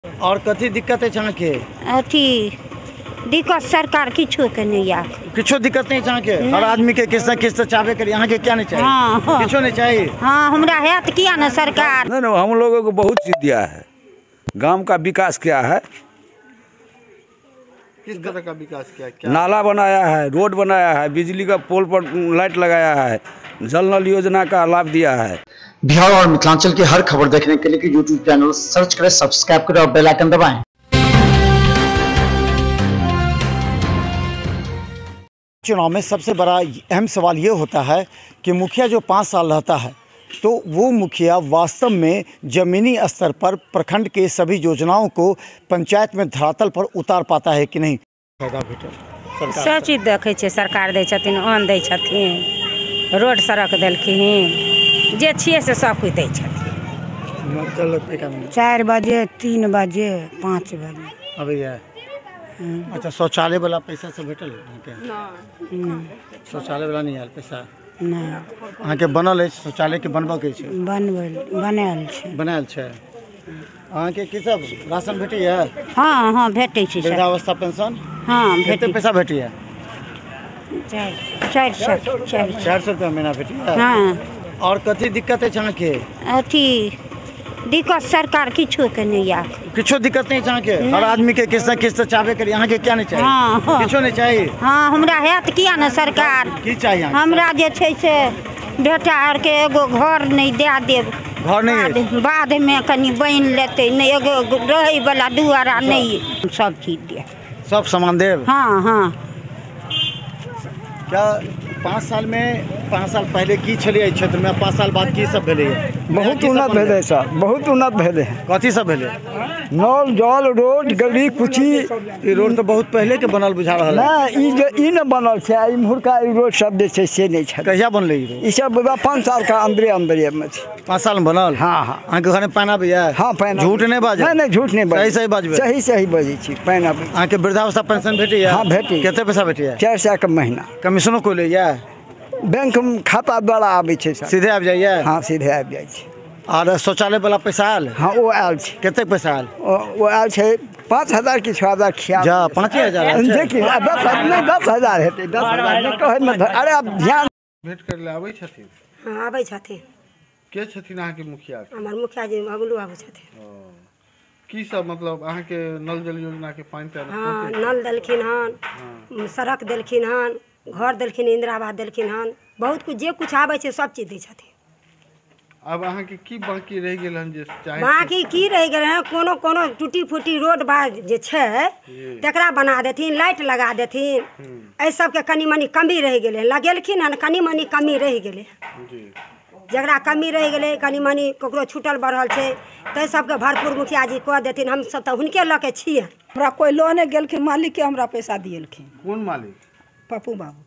और कथी दिक्कत है छाँ के? अथी दिक्कत सरकार किछो के नहीं आ किछो दिक्कत नहीं छाँ के? हर आदमी के किस न किस तो चाहबे करी, यहाँ के क्या नहीं चाहिए? हाँ। किछो नहीं चाहिए? हाँ हमरा है तो किया ना सरकार। नहीं, हम लोगों को बहुत चीज दिया है। गांव का विकास किया है। किस तरह का विकास किया? क्या? नाला बनाया है, रोड बनाया है, बिजली का पोल पर लाइट लगाया है, जल नल योजना का लाभ दिया है। बिहार और मिथिलांचल की हर खबर देखने के लिए यूट्यूब चैनल सर्च करें, सब्सक्राइब करें और बेल आइकन दबाएं। चुनाव में सबसे बड़ा अहम सवाल ये होता है कि मुखिया जो 5 साल रहता है तो वो मुखिया वास्तव में ज़मीनी स्तर पर प्रखंड के सभी योजनाओं को पंचायत में धरातल पर उतार पाता है कि नहीं। सब चीज देखे छे सरकार दे छथिन, अन्न दे छथिन, रोड सड़क देलखिन, जे छिए से सब कुछ दे छथिन। 4 बजे 3 बजे 5 बजे अभी अच्छा शौचालय वाला पैसा से भेटल? शौचालय वाला नहीं आयल पैसा? नहीं अहाँ के बनल है शौचालय के बनबऽ के छै? बनायल छै। अहाँ के की सब राशन भेटैया? हाँ हाँ भेटै छै। वृद्धावस्था पेंशन? हाँ कते पैसा भेटैया? 400 रुपया महीना भेटैया। हाँ। और कथी दिक्कत है छाँ के? अथी दिक्कत सरकार किछो के नहीं आ किछो दिक्कत नहीं छाँ के? हर आदमी के किस न किस तो चाहबे करी, यहाँ के क्या नहीं चाहिए? हाँ। किछो नहीं चाहिए? हाँ हमरा है तो किया ना सरकार। की चाहिए? हमरा जे छै से बेटा आर के एगो घर नहीं दे देब। घर नहीं है? बाद में कनी बन लेते, नहीं एगो रहे वाला दुआरा नहीं, सब चीज दे, सब सामान देव? हाँ हाँ। क्या 5 साल में 5 साल पहले की छलिए एहि क्षेत्र में, 5 साल बाद की सब भेलै? बहुत उन्नत भेले सर, बहुत उन्नत भेले। कथी सब भेलै? नल जल रोड गली कुची। ई रोड तो बहुत पहले के बनल बुझा रहल है। ना ई न बनल छै, ई मुर्गा ई रोड सब जे छै से नहीं छै। कहिया बनलै ई रोड? ई सब 5 साल का अंदरे में छै। 5 साल में बनल? हाँ हाँ। अहाँ के घर में पानी आबैया? हाँ पानी। झूठ नहीं बाजे? नहीं झूठ नहीं बाजे, सही बाजबे? सही बजै छी। पानी आबै। अहाँ के वृद्धावस्था पेंशन भेटैया? हाँ भेटै। कते पैसा भेटैया? 400 का महीना। कमीशनो को लैया? बैंक में खाता द्वारा आबै छै सर। सीधे आबि जाइया? हाँ सीधे आबि जाइ छै। और शौचालय वाला पैसा आयल? हाँ वो आयल छै। कते पैसा आयल? वो आयल छै 5000 की 6000 खिया। जा 5000? देखिए 10,000 हेतै। 10,000 नहीं कहै में। अरे अब ध्यान भेट कर ले आबै छथिन? हाँ आबै छथिन। के छथिन अहाँ के मुखिया? हमर मुखिया जी अगलू आबै छथिन। की सब मतलब अहाँ के नल जल योजना के पानी पे? हाँ नल देलखिन हन, सड़क देलखिन हन, घर देलखिन, इंदिरा आवास देलखिन हन, बहुत कुछ जे कुछ आबै छै सब चीज दै छथिन। अब अहाँ के की बाकी रह गेल हन जे चाहे? बाकी की रह गेल हन, कोनो कोनो टूटी फूटी रोड बाज जे छै तकरा बना देथिन, लाइट लगा देथिन। एहि सब के कनी मनी कमी रह गेलै, लगेलखिन हन कनी मनी कमी रह गेलै। जकरा कमी रह गेलै कनी मनी ककरो छूटल बढ़ल छै ताहि सबके भरपूर मुखिया जी कऽ देथिन। हम सब तऽ हुनके लऽ के छियै। हमरा कोई लोने गेलखिन, मालिक के हमरा पैसा दिएलखिन। कौन मालिक? पप्पू बाबू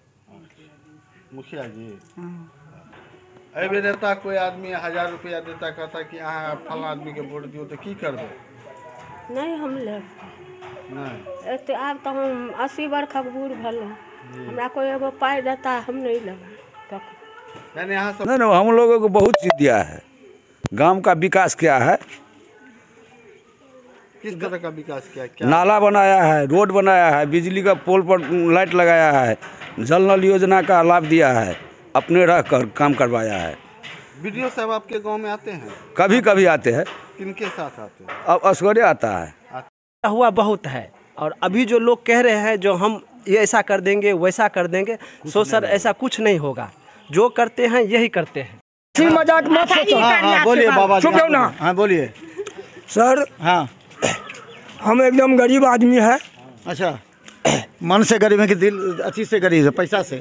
मुखिया जी। एहि बेर देता कोई आदमी 1000 रुपया देता, कहता कि अहाँ फला आदमी के वोट दियो तो की करबै? नहीं हम लेब नहीं। एते आब तऽ हम 80 बरखक बूढ़ भेलहुँ, हमरा कोई एगो पाई देता हम नहीं लेब। यानी यहाँ सब नहीं, हम लोगों को बहुत चीज दिया है। गांव का विकास किया है। किस तरह का विकास किया? क्या? नाला बनाया है, रोड बनाया है, बिजली का पोल पर लाइट लगाया है, जल नल योजना का लाभ दिया है, अपने रह कर काम करवाया है। वीडियो साहब आपके गांव में आते हैं? कभी कभी आते हैं। किनके साथ आते हैं? अब असगरे आता है। हुआ बहुत है। और अभी जो लोग कह रहे हैं जो हम ये ऐसा कर देंगे वैसा कर देंगे, सो सर ऐसा कुछ नहीं होगा। जो करते हैं यही करते हैं। मजाक मत सोचो। हाँ बोलिए बाबा जी। चुप रहो ना। हाँ बोलिए सर। हाँ हम एकदम गरीब आदमी है। अच्छा मन से गरीब है कि दिल अच्छी से गरीब है? पैसा से?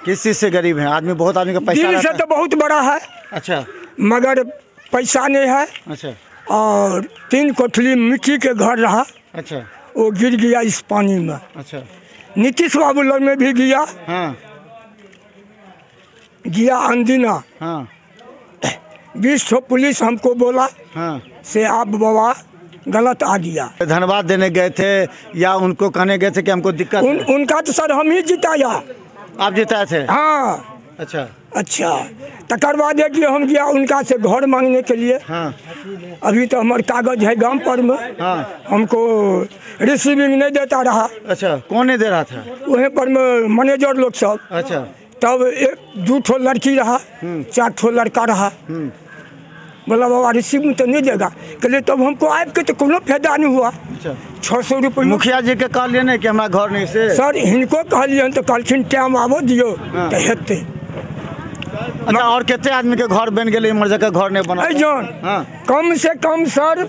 किस चीज़ से गरीब है आदमी? बहुत आदमी का पैसा दिल से तो बहुत बड़ा है। अच्छा मगर पैसा नहीं है। अच्छा। और 3 कोठली मिट्टी के घर रहा। अच्छा। वो गिर गया इस पानी में। अच्छा। नीतीश बाबू लोग में भी गया। हाँ गया अंदिना। हाँ 20 पुलिस हमको बोला हाँ से आप बाबा गलत आ गया। धन्यवाद देने गए थे या उनको कहने गए थे कि हमको दिक्कत है? उनका तो सर हम ही जिताया। आप जिताए थे? हाँ। अच्छा। अच्छा, तकर बाद एक हम गया उनका से घर मांगने के लिए। हाँ अभी तो हमारे कागज है गांव पर में। हाँ। हमको रिसीविंग नहीं देता रहा। अच्छा, कौन नहीं दे रहा था? वहीं पर में मैनेजर लोग सब। अच्छा। तब 1-2 ठो लड़की रहा, 4 ठो लड़का रहा। बोला बाबा रिसीव तो नहीं देगा। कहले तब हमको आब के तो कोनो फायदा नहीं हुआ। अच्छा, 600 रुपये। मुखिया जी के कहलिए नहीं कि हमारा घर नहीं से? सर हिनको कहलिए तो कहलखिन टाइम आबो दियो तो हेतै। अच्छा, और कितने आदमी के घर बन गए इमर जगह घर नहीं बना? जान हाँ। कम से कम सर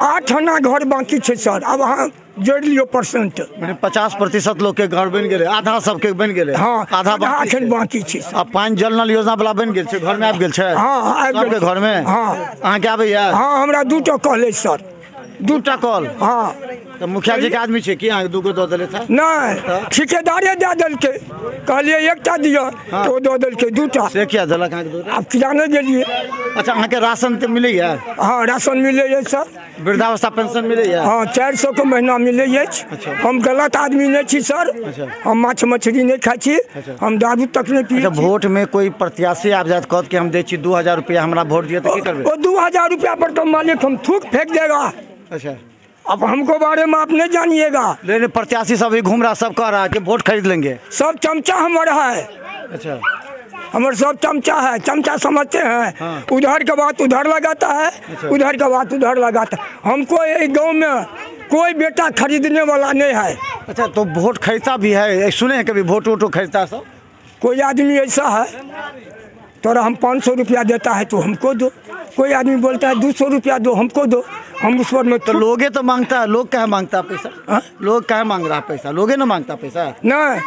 8 आना घर बाकी है सर। अब अहाँ जोड़ लियो परसेंट। 50% लोग के घर बन गए, आधा सबके बन गए। हाँ, आधा बाकी है। अब पानी जल नल योजना वाला बन गए, घर में आबि गेल छै? हाँ, आबि गेल। सबके घर में? हाँ। अहाँ के आबैया? हाँ, हमरा 2टा कहले सर। 2टा कॉल? हाँ। तो मुखिया जी के आदमी छै कि अहाँ 2 गो दऽ देले था? नहीं, ठेकेदारे दे देलकै। कहलिए एकटा दियो तो दऽ देलकै 2टा। से क्या देलक अहाँ के 2टा? अब किराने गेलिए। अच्छा, अहाँ के राशन तो मिलैया? हाँ, राशन मिले सर। वृद्धावस्था पेंशन मिलैया? हाँ, 400 के महीना मिले। हम गलत आदमी नहीं छी सर। हम माछ मछली नहीं खाई छी। हम दारू तक नहीं पी। अच्छा, वोट में कोई प्रत्याशी आब जात कहत कि हम दै छी 2000 रुपया, हमरा वोट दिए तो की करबे? वो 2000 रुपया पर तो मालिक हम थूक फेंक देगा। अच्छा, अब हमको बारे में आप नहीं जानिएगा। लेकिन प्रत्याशी सब भी घूम रहा, सब कह रहा है कि वोट खरीद लेंगे। सब चमचा हमारा है। अच्छा, हमारे सब चमचा है। चमचा समझते हैं। हाँ। उधर का बात उधर लगाता है। अच्छा। उधर का बात उधर लगाता है। हमको ये गांव में कोई बेटा खरीदने वाला नहीं है। अच्छा, तो वोट खरीदता भी है? सुने हैं कभी वोट वोटो खरीदता सब? कोई आदमी ऐसा है तोरा हम 500 रुपया देता है तो हमको दो। कोई आदमी बोलता है 200 रुपया दो, हमको दो। हम उस पर में तो लोगे तो मांगता है, लोग क्या मांगता है पैसा? हाँ? लोग क्या मांग रहा है पैसा? लोगे ना मांगता पैसा? नहीं,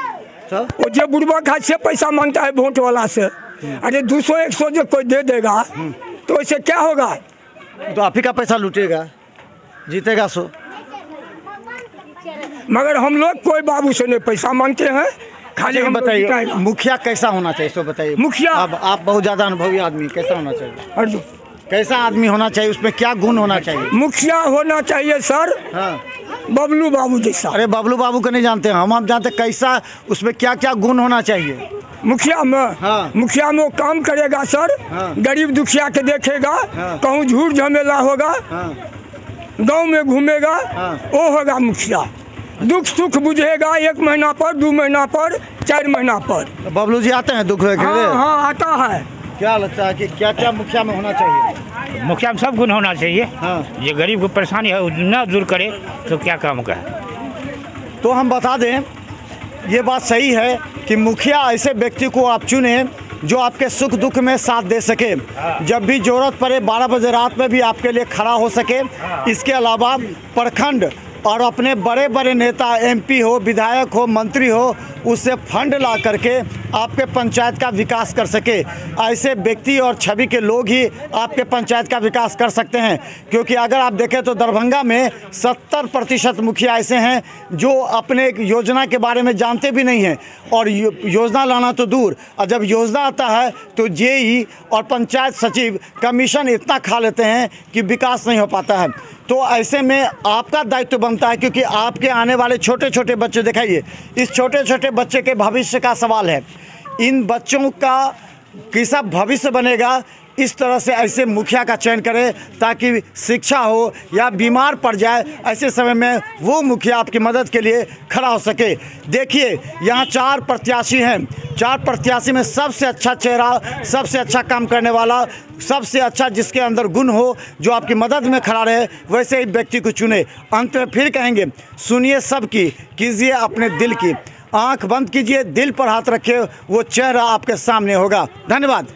तो वो जो बुढ़वा खा से पैसा मांगता है वोट वाला से। अरे 200-100 जो कोई दे देगा तो इससे क्या होगा? तो आप ही का पैसा लूटेगा, जीतेगा सो। मगर हम लोग कोई बाबू से नहीं पैसा मांगते हैं। खाली हम बताइए, मुखिया कैसा होना चाहिए सो बताइए। मुखिया? अब आप बहुत ज़्यादा अनुभवी आदमी, कैसा होना चाहिए? अर्जुन, कैसा आदमी होना चाहिए, उसमें क्या गुण होना चाहिए? मुखिया होना चाहिए सर हाँ। बबलू बाबू जैसा। अरे बबलू बाबू को नहीं जानते हम आप जानते कैसा, उसमें क्या क्या गुण होना चाहिए मुखिया में? हाँ। मुखिया में वो काम करेगा सर। हाँ। गरीब दुखिया के देखेगा। हाँ। कहूँ झूठ झमेला होगा। हाँ। गांव में घूमेगा। हाँ। वो होगा मुखिया। दुख सुख बुझेगा 1 महीना पर, 2 महीना पर, 4 महीना पर। तो बबलू जी आते हैं दुख के लिए? हाँ, हाँ, आता है। क्या लगता है कि क्या क्या मुखिया में होना चाहिए? मुखिया में सब गुण होना चाहिए। हाँ। ये गरीब को परेशानी है न दूर करे तो क्या काम का है। तो हम बता दें, ये बात सही है कि मुखिया ऐसे व्यक्ति को आप चुने जो आपके सुख दुख में साथ दे सके, जब भी ज़रूरत पड़े 12 बजे रात में भी आपके लिए खड़ा हो सके। इसके अलावा प्रखंड और अपने बड़े बड़े नेता, MP हो, विधायक हो, मंत्री हो, उससे फंड ला करके आपके पंचायत का विकास कर सके। ऐसे व्यक्ति और छवि के लोग ही आपके पंचायत का विकास कर सकते हैं। क्योंकि अगर आप देखें तो दरभंगा में 70% मुखिया ऐसे हैं जो अपने योजना के बारे में जानते भी नहीं हैं, और योजना लाना तो दूर, और जब योजना आता है तो JE और पंचायत सचिव कमीशन इतना खा लेते हैं कि विकास नहीं हो पाता है। तो ऐसे में आपका दायित्व बनता है, क्योंकि आपके आने वाले छोटे छोटे बच्चे, दिखाइए इस छोटे छोटे बच्चे के भविष्य का सवाल है। इन बच्चों का कैसा भविष्य बनेगा, इस तरह से ऐसे मुखिया का चयन करें ताकि शिक्षा हो या बीमार पड़ जाए, ऐसे समय में वो मुखिया आपकी मदद के लिए खड़ा हो सके। देखिए यहाँ 4 प्रत्याशी हैं। 4 प्रत्याशी में सबसे अच्छा चेहरा, सबसे अच्छा काम करने वाला, सबसे अच्छा जिसके अंदर गुण हो, जो आपकी मदद में खड़ा रहे, वैसे ही व्यक्ति को चुने। अंत में फिर कहेंगे, सुनिए सबकी, कीजिए अपने दिल की, आंख बंद कीजिए, दिल पर हाथ रखिए, वो चेहरा आपके सामने होगा। धन्यवाद।